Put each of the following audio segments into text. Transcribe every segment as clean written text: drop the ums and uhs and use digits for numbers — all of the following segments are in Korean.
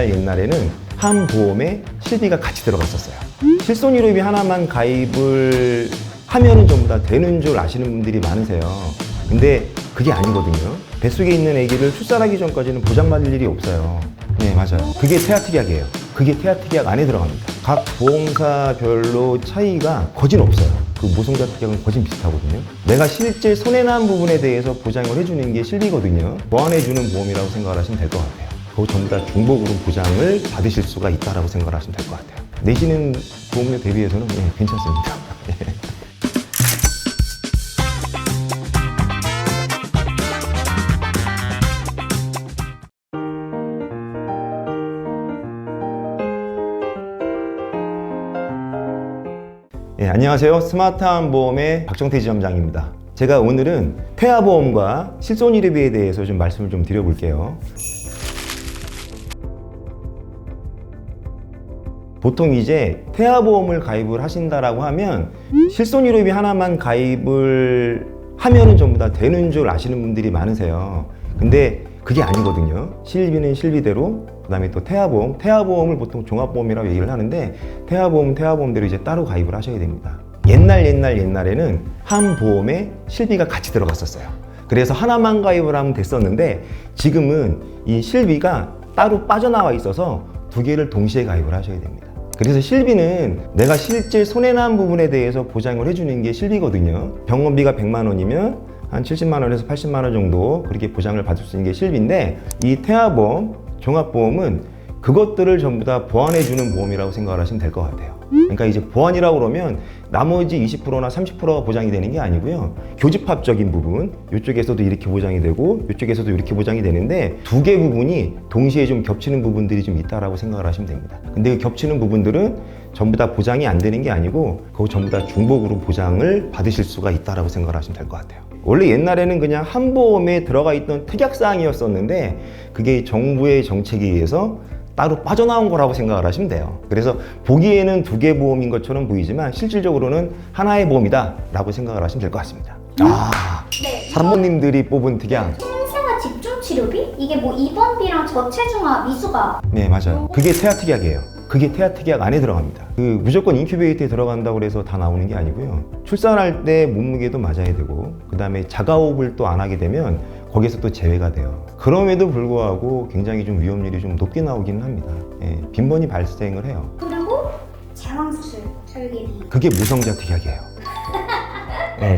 옛날에는 한 보험에 실비가 같이 들어갔었어요. 실손의료비 하나만 가입을 하면은 전부 다 되는 줄 아시는 분들이 많으세요. 근데 그게 아니거든요. 뱃속에 있는 아기를 출산하기 전까지는 보장받을 일이 없어요. 네, 맞아요. 그게 태아특약이에요. 그게 태아특약 안에 들어갑니다. 각 보험사별로 차이가 거진 없어요. 그 모성자 특약은 거진 비슷하거든요. 내가 실제 손해난 부분에 대해서 보장을 해주는 게 실비거든요. 보완해주는 보험이라고 생각을 하시면 될 것 같아요. 그거 전부 다 중복으로 보장을 받으실 수가 있다고 생각을 하시면 될 것 같아요. 내시는 보험료 대비해서는 괜찮습니다. 안녕하세요. 스마트한 보험의 박정태 지점장입니다. 제가 오늘은 태아보험과 실손의료비에 대해서 좀 말씀을 좀 드려볼게요. 보통 이제 태아보험을 가입을 하신다라고 하면 실손의료비 하나만 가입을 하면은 전부 다 되는 줄 아시는 분들이 많으세요. 근데 그게 아니거든요. 실비는 실비대로, 그 다음에 또 태아보험을 보통 종합보험이라고 얘기를 하는데 태아보험대로 이제 따로 가입을 하셔야 됩니다. 옛날에는 한 보험에 실비가 같이 들어갔었어요. 그래서 하나만 가입을 하면 됐었는데 지금은 이 실비가 따로 빠져나와 있어서 두 개를 동시에 가입을 하셔야 됩니다. 그래서 실비는 내가 실제 손해난 부분에 대해서 보장을 해주는 게 실비거든요. 병원비가 100만 원이면 한 70만 원에서 80만 원 정도 그렇게 보장을 받을 수 있는 게 실비인데, 이 태아보험, 종합보험은 그것들을 전부 다 보완해주는 보험이라고 생각을 하시면 될 것 같아요. 그러니까 이제 보완이라고 그러면 나머지 20%나 30%가 보장이 되는 게 아니고요. 교집합적인 부분, 이쪽에서도 이렇게 보장이 되고 이쪽에서도 이렇게 보장이 되는데 두 개 부분이 동시에 좀 겹치는 부분들이 좀 있다라고 생각을 하시면 됩니다. 근데 그 겹치는 부분들은 전부 다 보장이 안 되는 게 아니고 그거 전부 다 중복으로 보장을 받으실 수가 있다라고 생각을 하시면 될 것 같아요. 원래 옛날에는 그냥 한 보험에 들어가 있던 특약사항이었었는데 그게 정부의 정책에 의해서 따로 빠져나온 거라고 생각을 하시면 돼요. 그래서 보기에는 두 개 보험인 것처럼 보이지만 실질적으로는 하나의 보험이다 라고 생각을 하시면 될 것 같습니다. 네. 산모님들이 뽑은 특약. 생생아 집중치료비? 이게 뭐 입원비랑 저체중아, 미수가. 네, 맞아요. 그게 태아특약이에요. 그게 태아특약 안에 들어갑니다. 그 무조건 인큐베이터에 들어간다고 해서 다 나오는 게 아니고요. 출산할 때 몸무게도 맞아야 되고 그 다음에 자가호흡을 또 안 하게 되면 거기서 또 제외가 돼요. 그럼에도 불구하고 굉장히 좀 위험률이 좀 높게 나오기는 합니다. 빈번히 발생을 해요. 그리고 제왕수술, 절개비. 그게 무성자 특약이에요.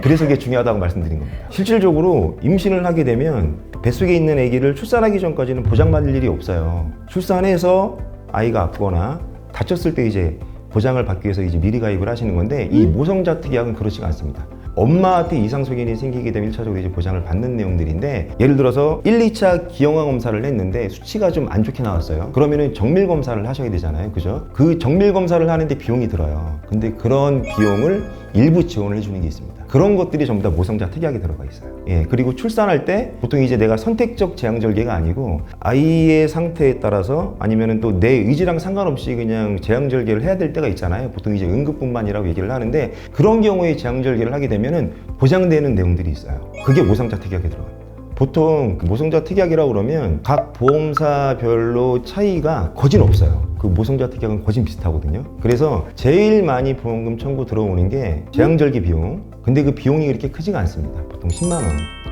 그래서 그게 중요하다고 말씀드린 겁니다. 실질적으로 임신을 하게 되면 뱃속에 있는 아기를 출산하기 전까지는 보장받을 일이 없어요. 출산해서 아이가 아프거나 다쳤을 때 이제 보장을 받기 위해서 이제 미리 가입을 하시는 건데 이 모성자 특약은 그렇지가 않습니다. 엄마한테 이상소견이 생기게 되면 1차적으로 이제 보장을 받는 내용들인데, 예를 들어서 1, 2차 기형아 검사를 했는데 수치가 좀 안 좋게 나왔어요. 그러면은 정밀 검사를 하셔야 되잖아요. 그죠? 그 정밀 검사를 하는데 비용이 들어요. 근데 그런 비용을 일부 지원을 해주는 게 있습니다. 그런 것들이 전부 다 모성자 특약에 들어가 있어요. 그리고 출산할 때 보통 이제 내가 선택적 제왕절개가 아니고 아이의 상태에 따라서 아니면은 또 내 의지랑 상관없이 그냥 제왕절개를 해야 될 때가 있잖아요. 보통 이제 응급분만이라고 얘기를 하는데 그런 경우에 제왕절개를 하게 되면은 보장되는 내용들이 있어요. 그게 모성자 특약에 들어갑니다. 보통 그 모성자 특약이라고 그러면 각 보험사별로 차이가 거진 없어요. 그 모성자 특약은 거진 비슷하거든요. 그래서 제일 많이 보험금 청구 들어오는 게 제왕절개 비용. 근데 그 비용이 그렇게 크지가 않습니다. 보통 10만 원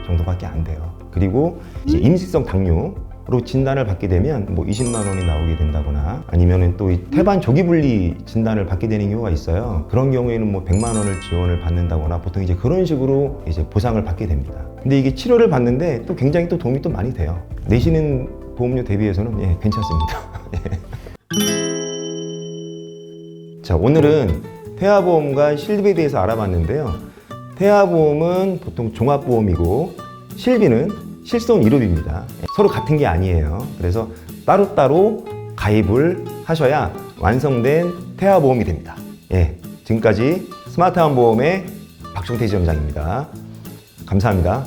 정도밖에 안 돼요. 그리고 이제 임시성 당뇨로 진단을 받게 되면 뭐 20만 원이 나오게 된다거나 아니면은 또 태반 조기분리 진단을 받게 되는 경우가 있어요. 그런 경우에는 뭐 100만 원을 지원을 받는다거나 보통 이제 그런 식으로 이제 보상을 받게 됩니다. 근데 이게 치료를 받는데 또 굉장히 또 도움이 또 많이 돼요. 내시는 보험료 대비해서는 괜찮습니다. 자, 오늘은 태아보험과 실비에 대해서 알아봤는데요. 태아보험은 보통 종합보험이고 실비는 실손의료비입니다. 서로 같은 게 아니에요. 그래서 따로따로 가입을 하셔야 완성된 태아보험이 됩니다. 지금까지 스마트한 보험의 박정태 지점장입니다. 감사합니다.